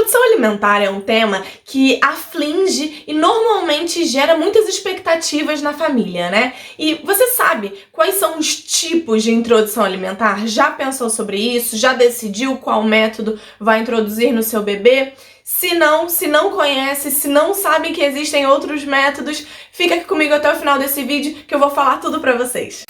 Introdução alimentar é um tema que aflige e normalmente gera muitas expectativas na família, né? E você sabe quais são os tipos de introdução alimentar? Já pensou sobre isso? Já decidiu qual método vai introduzir no seu bebê? Se não conhece, se não sabe que existem outros métodos, fica aqui comigo até o final desse vídeo que eu vou falar tudo pra vocês.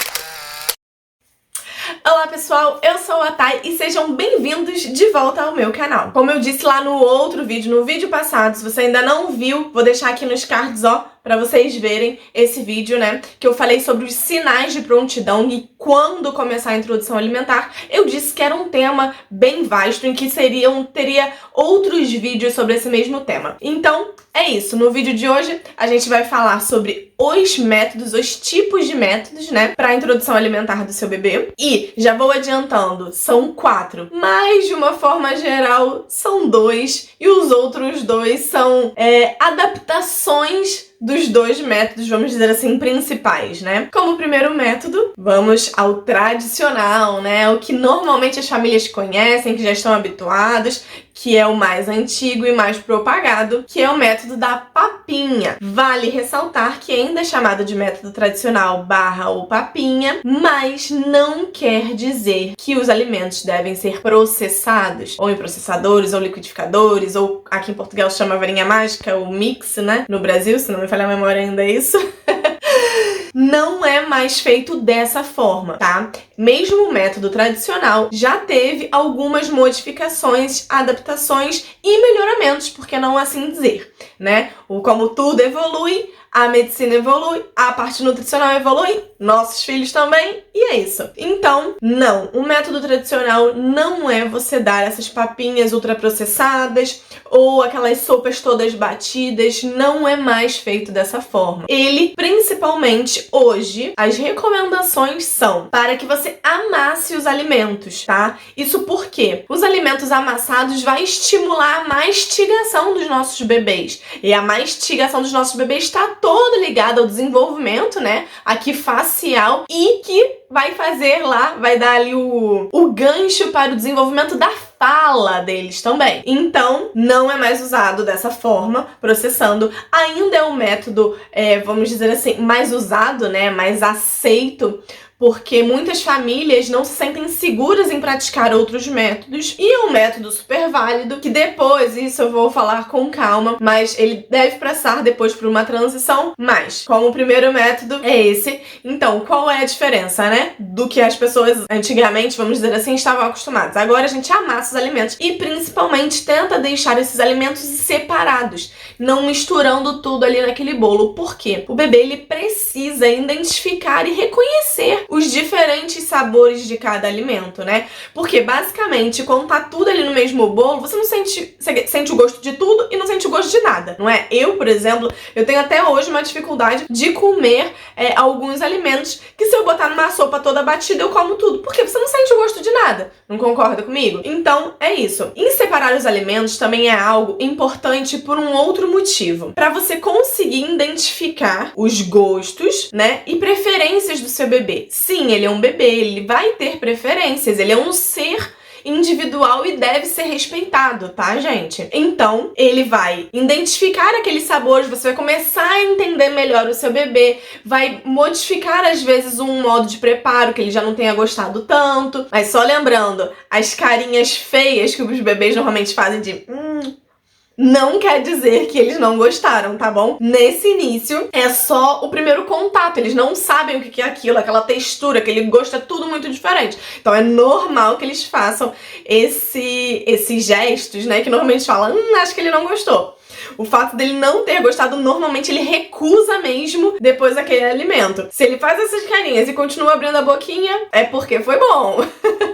Olá pessoal, eu sou a Thay e sejam bem-vindos de volta ao meu canal. Como eu disse lá no outro vídeo, no vídeo passado, se você ainda não viu, vou deixar aqui nos cards, ó, pra vocês verem esse vídeo, né, que eu falei sobre os sinais de prontidão e quando começar a introdução alimentar. Eu disse que era um tema bem vasto, em que teria outros vídeos sobre esse mesmo tema. Então, é isso. No vídeo de hoje, a gente vai falar sobre os métodos, os tipos de métodos, né, para introdução alimentar do seu bebê. E, já vou adiantando, são 4, mas de uma forma geral são 2, e os outros 2 são adaptações dos 2 métodos, vamos dizer assim, principais, né? Como primeiro método, vamos ao tradicional, né? O que normalmente as famílias conhecem, que já estão habituados, que é o mais antigo e mais propagado, que é o método da papinha. Vale ressaltar que ainda é chamado de método tradicional / ou papinha, mas não quer dizer que os alimentos devem ser processados, ou em processadores, ou liquidificadores, ou aqui em Portugal se chama varinha mágica, ou mix, né? No Brasil, se não me falha a memória ainda é isso. Não é mais feito dessa forma, tá? Mesmo o método tradicional já teve algumas modificações, adaptações e melhoramentos, por que não assim dizer, né? Como tudo evolui, a medicina evolui, a parte nutricional evolui, nossos filhos também, e é isso. Então, não, o método tradicional não é você dar essas papinhas ultraprocessadas ou aquelas sopas todas batidas, não é mais feito dessa forma. Ele, principalmente hoje, as recomendações são para que você amasse os alimentos, tá? Isso porque os alimentos amassados vai estimular a mastigação dos nossos bebês. E a mastigação dos nossos bebês está todo ligado ao desenvolvimento, né? Aqui facial, e que vai fazer lá, vai dar ali o gancho para o desenvolvimento da fala deles também. Então, não é mais usado dessa forma, processando. Ainda é um método, vamos dizer assim, mais usado, né? Mais aceito, porque muitas famílias não se sentem seguras em praticar outros métodos, e é um método super válido, que depois, isso eu vou falar com calma, mas ele deve passar depois por uma transição, mas como o primeiro método é esse, então qual é a diferença, né, do que as pessoas antigamente, vamos dizer assim, estavam acostumadas? Agora a gente amassa os alimentos e principalmente tenta deixar esses alimentos separados, não misturando tudo ali naquele bolo. Por quê? O bebê, ele precisa identificar e reconhecer os diferentes sabores de cada alimento, né? Porque basicamente, quando tá tudo ali no mesmo bolo, você não sente, você sente o gosto de tudo e não sente o gosto de nada, não é? Eu, por exemplo, eu tenho até hoje uma dificuldade de comer alguns alimentos que, se eu botar numa sopa toda batida, eu como tudo. Porque você não sente o gosto de nada. Não concorda comigo? Então, é isso. Em separar os alimentos também é algo importante por um outro motivo. Para você conseguir identificar os gostos, né, e preferências do seu bebê. Sim, ele é um bebê, ele vai ter preferências, ele é um ser individual e deve ser respeitado, tá, gente? Então, ele vai identificar aqueles sabores, você vai começar a entender melhor o seu bebê, vai modificar, às vezes, um modo de preparo que ele já não tenha gostado tanto. Mas só lembrando, as carinhas feias que os bebês normalmente fazem de não quer dizer que eles não gostaram, tá bom? Nesse início, é só o primeiro contato. Eles não sabem o que é aquilo, aquela textura, aquele gosto, é tudo muito diferente. Então é normal que eles façam esses gestos, né? Que normalmente falam, acho que ele não gostou. O fato dele não ter gostado, normalmente ele recusa mesmo depois daquele alimento. Se ele faz essas carinhas e continua abrindo a boquinha, é porque foi bom.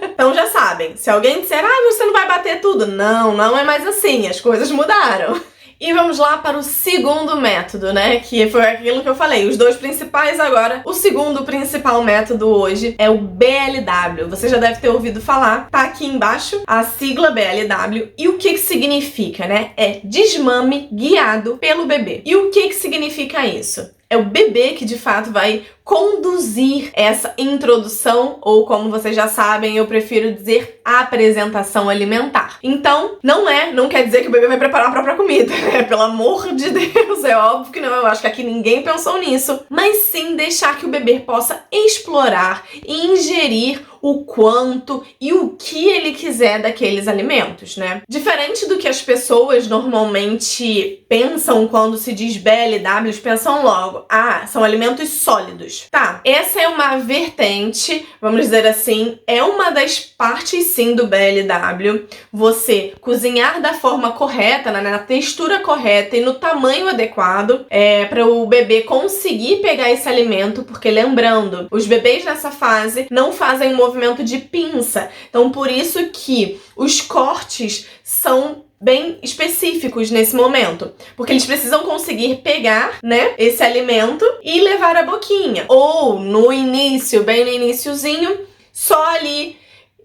Então já sabem, se alguém disser, você não vai bater tudo. Não, não é mais assim, as coisas mudaram. E vamos lá para o segundo método, né? Que foi aquilo que eu falei, os 2 principais agora. O segundo principal método hoje é o BLW. Você já deve ter ouvido falar, tá aqui embaixo, a sigla BLW. E o que significa, né? É desmame guiado pelo bebê. E o que significa isso? é o bebê que de fato vai conduzir essa introdução, ou como vocês já sabem, eu prefiro dizer apresentação alimentar. Então, não quer dizer que o bebê vai preparar a própria comida, né? Pelo amor de Deus, é óbvio que não, eu acho que aqui ninguém pensou nisso. Mas sim deixar que o bebê possa explorar e ingerir o quanto e o que ele quiser daqueles alimentos, né? Diferente do que as pessoas normalmente pensam quando se diz BLW, eles pensam logo, são alimentos sólidos. Tá, essa é uma vertente, vamos dizer assim, é uma das partes sim do BLW, você cozinhar da forma correta, né, na textura correta e no tamanho adequado, para o bebê conseguir pegar esse alimento, porque lembrando, os bebês nessa fase não fazem um movimento de pinça, então por isso que os cortes são bem específicos nesse momento, porque eles precisam conseguir pegar, né, esse alimento e levar à boquinha, ou no início, bem no iniciozinho, só ali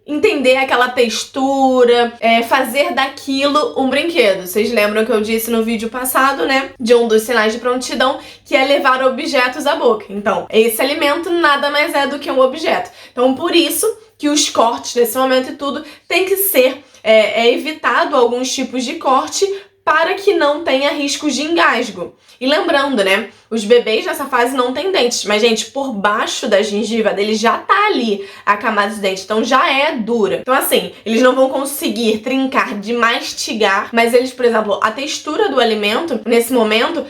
entender aquela textura, fazer daquilo um brinquedo. Vocês lembram que eu disse no vídeo passado, né, de um dos sinais de prontidão, que é levar objetos à boca. Então, esse alimento nada mais é do que um objeto. Então, por isso que os cortes nesse momento e tudo tem que ser evitado alguns tipos de corte para que não tenha riscos de engasgo. E lembrando, né, os bebês nessa fase não têm dentes, mas, gente, por baixo da gengiva deles já tá ali a camada de dente, então já é dura. Então, assim, eles não vão conseguir trincar de mastigar, mas eles, por exemplo, a textura do alimento, nesse momento,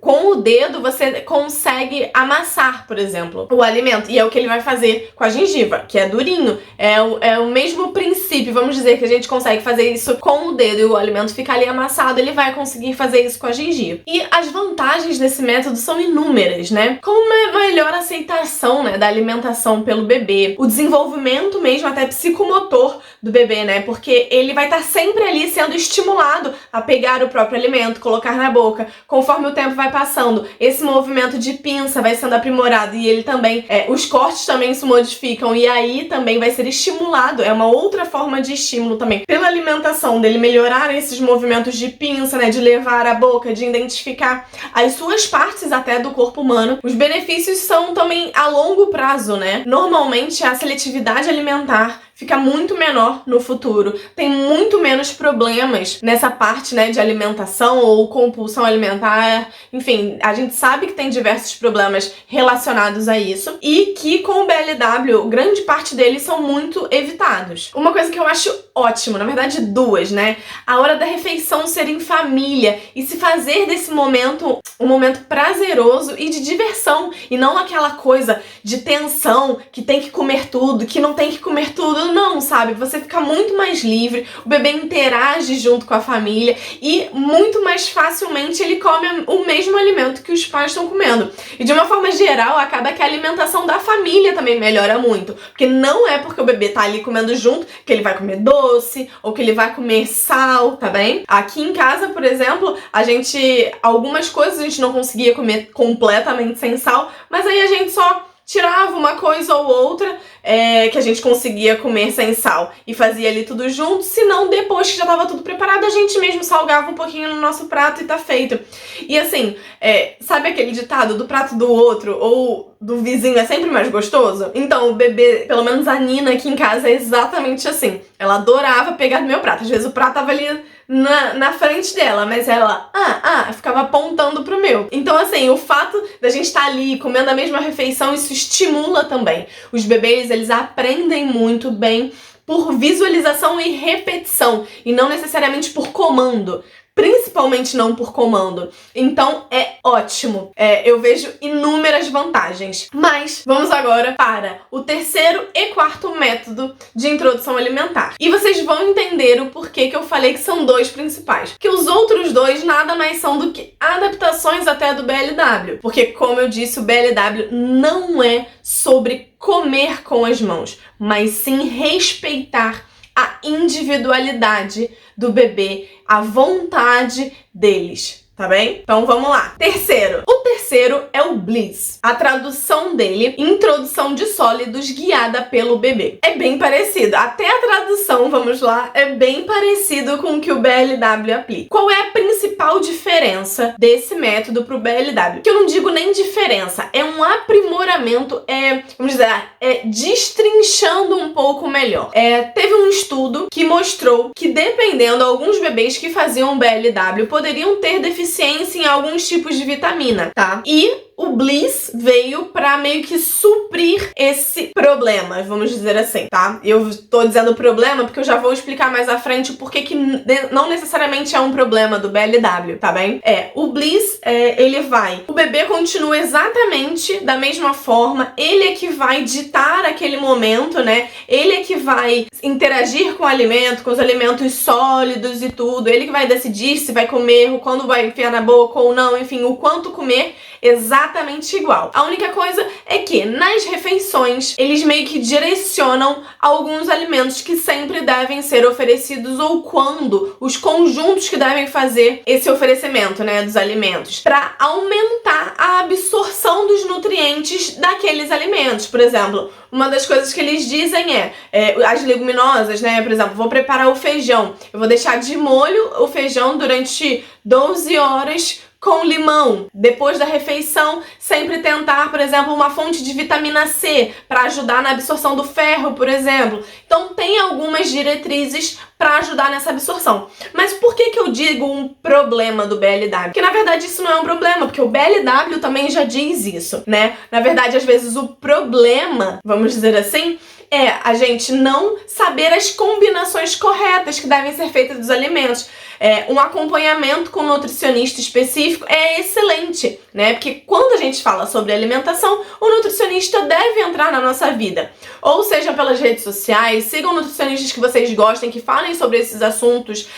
com o dedo você consegue amassar, por exemplo, o alimento, e é o que ele vai fazer com a gengiva, que é durinho. É o mesmo princípio, vamos dizer que a gente consegue fazer isso com o dedo e o alimento fica ali amassado, ele vai conseguir fazer isso com a gengiva. E as vantagens desse método são inúmeras, né? Como uma melhor aceitação, né, da alimentação pelo bebê, o desenvolvimento mesmo até psicomotor do bebê, né? Porque ele vai estar sempre ali sendo estimulado a pegar o próprio alimento, colocar na boca. Conforme o tempo vai passando, esse movimento de pinça vai sendo aprimorado e ele também, os cortes também se modificam e aí também vai ser estimulado, é uma outra forma de estímulo também, pela alimentação, dele melhorar esses movimentos de pinça, né, de levar a boca, de identificar as suas partes até do corpo humano. Os benefícios são também a longo prazo, né? Normalmente a seletividade alimentar fica muito menor no futuro, tem muito menos problemas nessa parte, né, de alimentação ou compulsão alimentar, enfim, a gente sabe que tem diversos problemas relacionados a isso e que com o BLW, grande parte deles são muito evitados. Uma coisa que eu acho ótimo, na verdade duas, né, a hora da refeição ser em família e se fazer desse momento um momento prazeroso e de diversão e não aquela coisa de tensão, que tem que comer tudo, que não tem que comer tudo, não, sabe? Você fica muito mais livre, o bebê interage junto com a família e muito mais facilmente ele come o mesmo alimento que os pais estão comendo. E de uma forma geral, acaba que a alimentação da família também melhora muito, porque não é porque o bebê tá ali comendo junto que ele vai comer doce ou que ele vai comer sal, tá bem? Aqui em casa, por exemplo, algumas coisas a gente não conseguia comer completamente sem sal, mas aí a gente só tirava uma coisa ou outra que a gente conseguia comer sem sal e fazia ali tudo junto, senão depois que já tava tudo preparado, a gente mesmo salgava um pouquinho no nosso prato e tá feito. E assim, sabe aquele ditado do prato do outro ou do vizinho é sempre mais gostoso? Então o bebê, pelo menos a Nina aqui em casa é exatamente assim. Ela adorava pegar do meu prato, às vezes o prato tava ali na frente dela, mas ela ficava apontando pro meu. Então assim, o fato da gente estar ali comendo a mesma refeição, isso estimula também. Os bebês, eles aprendem muito bem por visualização e repetição, e não necessariamente por comando. Principalmente não por comando. Então é ótimo. Eu vejo inúmeras vantagens. Mas vamos agora para o terceiro e quarto método de introdução alimentar. E vocês vão entender o porquê que eu falei que são dois principais. Que os outros dois nada mais são do que adaptações até do BLW. Porque, como eu disse, o BLW não é sobre comer com as mãos, mas sim respeitar a individualidade do bebê, a vontade deles, tá bem? Então vamos lá. O terceiro é o Bliss. A tradução dele, introdução de sólidos guiada pelo bebê. É bem parecido, até a tradução, vamos lá, é bem parecido com o que o BLW aplica. Qual é a principal diferença desse método pro BLW? Que eu não digo nem diferença, é um aprimoramento, vamos dizer, destrinchando um pouco melhor. Teve um estudo que mostrou que dependendo, alguns bebês que faziam BLW poderiam ter deficiência em alguns tipos de vitamina, tá? E o Bliss veio pra meio que suprir esse problema, vamos dizer assim, tá? Eu tô dizendo problema porque eu já vou explicar mais à frente o porquê que não necessariamente é um problema do BLW, tá bem? O Bliss, o bebê continua exatamente da mesma forma, ele é que vai ditar aquele momento, né? Ele é que vai interagir com o alimento, com os alimentos sólidos e tudo, ele que vai decidir se vai comer, quando vai enfiar na boca ou não, enfim, o quanto comer, exatamente igual. A única coisa é que nas refeições eles meio que direcionam alguns alimentos que sempre devem ser oferecidos ou quando os conjuntos que devem fazer esse oferecimento, né, dos alimentos, para aumentar a absorção dos nutrientes daqueles alimentos. Por exemplo, uma das coisas que eles dizem as leguminosas, né, por exemplo, vou preparar o feijão, eu vou deixar de molho o feijão durante 12 horas com limão. Depois da refeição, sempre tentar, por exemplo, uma fonte de vitamina C para ajudar na absorção do ferro, por exemplo. Então, tem algumas diretrizes para ajudar nessa absorção. Mas por que eu digo um problema do BLW? Porque, na verdade, isso não é um problema, porque o BLW também já diz isso, né? Na verdade, às vezes, o problema, vamos dizer assim, é a gente não saber as combinações corretas que devem ser feitas dos alimentos. Um acompanhamento com um nutricionista específico é excelente, né? Porque quando a gente fala sobre alimentação, o nutricionista deve entrar na nossa vida. Ou seja, pelas redes sociais, sigam nutricionistas que vocês gostem, que falem sobre esses assuntos.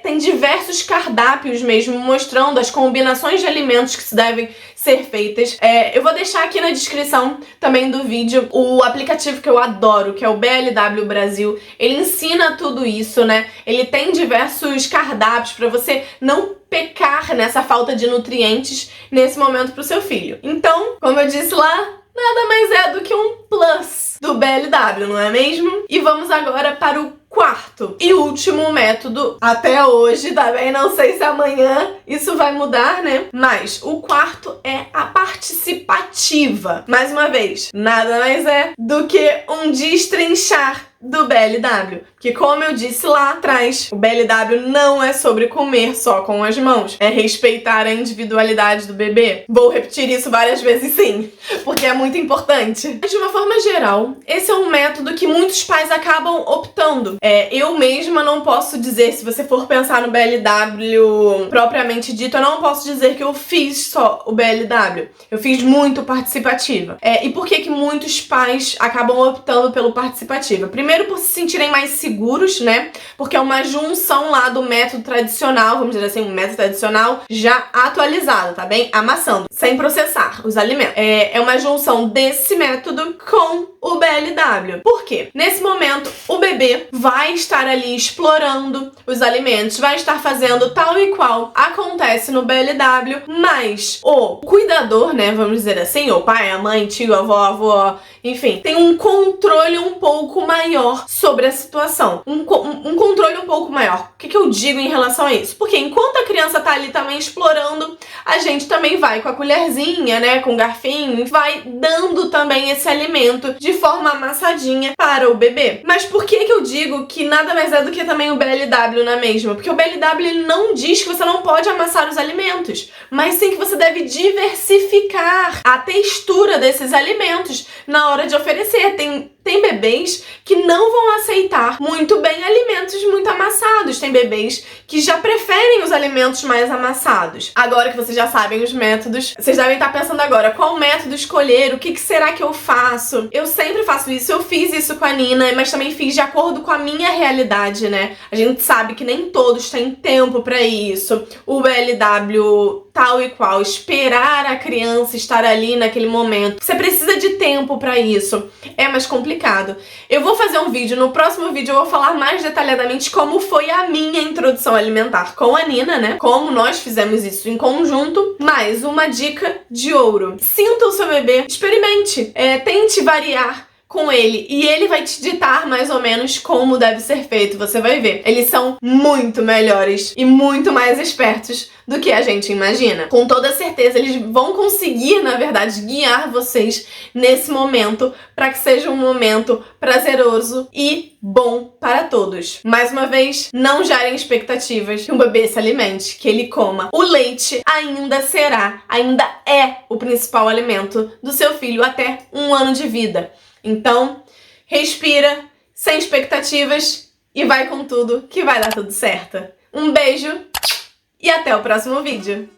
Tem diversos cardápios mesmo, mostrando as combinações de alimentos que se devem ser feitas. Eu vou deixar aqui na descrição também do vídeo o aplicativo que eu adoro, que é o BLW Brasil. Ele ensina tudo isso, né? Ele tem diversos cardápios para você não pecar nessa falta de nutrientes nesse momento pro seu filho. Então, como eu disse lá, nada mais é do que um plus do BLW, não é mesmo? E vamos agora para o quarto e último método até hoje, tá bem? Não sei se amanhã isso vai mudar, né? Mas o quarto é a participativa. Mais uma vez, nada mais é do que um destrinchar do BLW. Porque, como eu disse lá atrás, o BLW não é sobre comer só com as mãos. É respeitar a individualidade do bebê. Vou repetir isso várias vezes sim, porque é muito importante. Mas, de uma forma geral, esse é um método que muitos pais acabam optando. Eu mesma não posso dizer, se você for pensar no BLW propriamente dito, eu não posso dizer que eu fiz só o BLW. Eu fiz muito participativa. E por que muitos pais acabam optando pelo participativa? Primeiro, por se sentirem mais seguros, né? Porque é uma junção lá do método tradicional, vamos dizer assim, um método tradicional já atualizado, tá bem? Amassando, sem processar os alimentos. É uma junção desse método com o BLW. Por quê? Nesse momento, o bebê vai estar ali explorando os alimentos, vai estar fazendo tal e qual acontece no BLW, mas o cuidador, né, vamos dizer assim, o pai, a mãe, tio, a avó, enfim, tem um controle um pouco maior sobre a situação. Um controle um pouco maior. O que eu digo em relação a isso? Porque enquanto a criança tá ali também explorando, a gente também vai com a colherzinha, né, com o garfinho, vai dando também esse alimento de forma amassadinha para o bebê. Mas por que eu digo que nada mais é do que também o BLW na mesma? Porque o BLW ele não diz que você não pode amassar os alimentos, mas sim que você deve diversificar a textura desses alimentos na hora de oferecer. Tem bebês que não vão aceitar muito bem alimentos muito amassados. Tem bebês que já preferem os alimentos mais amassados. Agora que vocês já sabem os métodos, vocês devem estar pensando agora, qual método escolher? O que será que eu faço? Eu sempre faço isso, eu fiz isso com a Nina, mas também fiz de acordo com a minha realidade, né? A gente sabe que nem todos têm tempo pra isso. O BLW tal e qual, esperar a criança estar ali naquele momento. Você precisa de tempo pra isso. É mais complicado. Eu vou fazer um vídeo, no próximo vídeo eu vou falar mais detalhadamente como foi a minha introdução alimentar com a Nina, né? Como nós fizemos isso em conjunto. Mas uma dica de ouro: sinta o seu bebê, experimente, tente variar com ele, e ele vai te ditar mais ou menos como deve ser feito, você vai ver. Eles são muito melhores e muito mais espertos do que a gente imagina. Com toda certeza, eles vão conseguir, na verdade, guiar vocês nesse momento para que seja um momento prazeroso e bom para todos. Mais uma vez, não gerem expectativas que um bebê se alimente, que ele coma. O leite ainda é o principal alimento do seu filho até 1 ano de vida. Então, respira, sem expectativas e vai com tudo que vai dar tudo certo. Um beijo e até o próximo vídeo.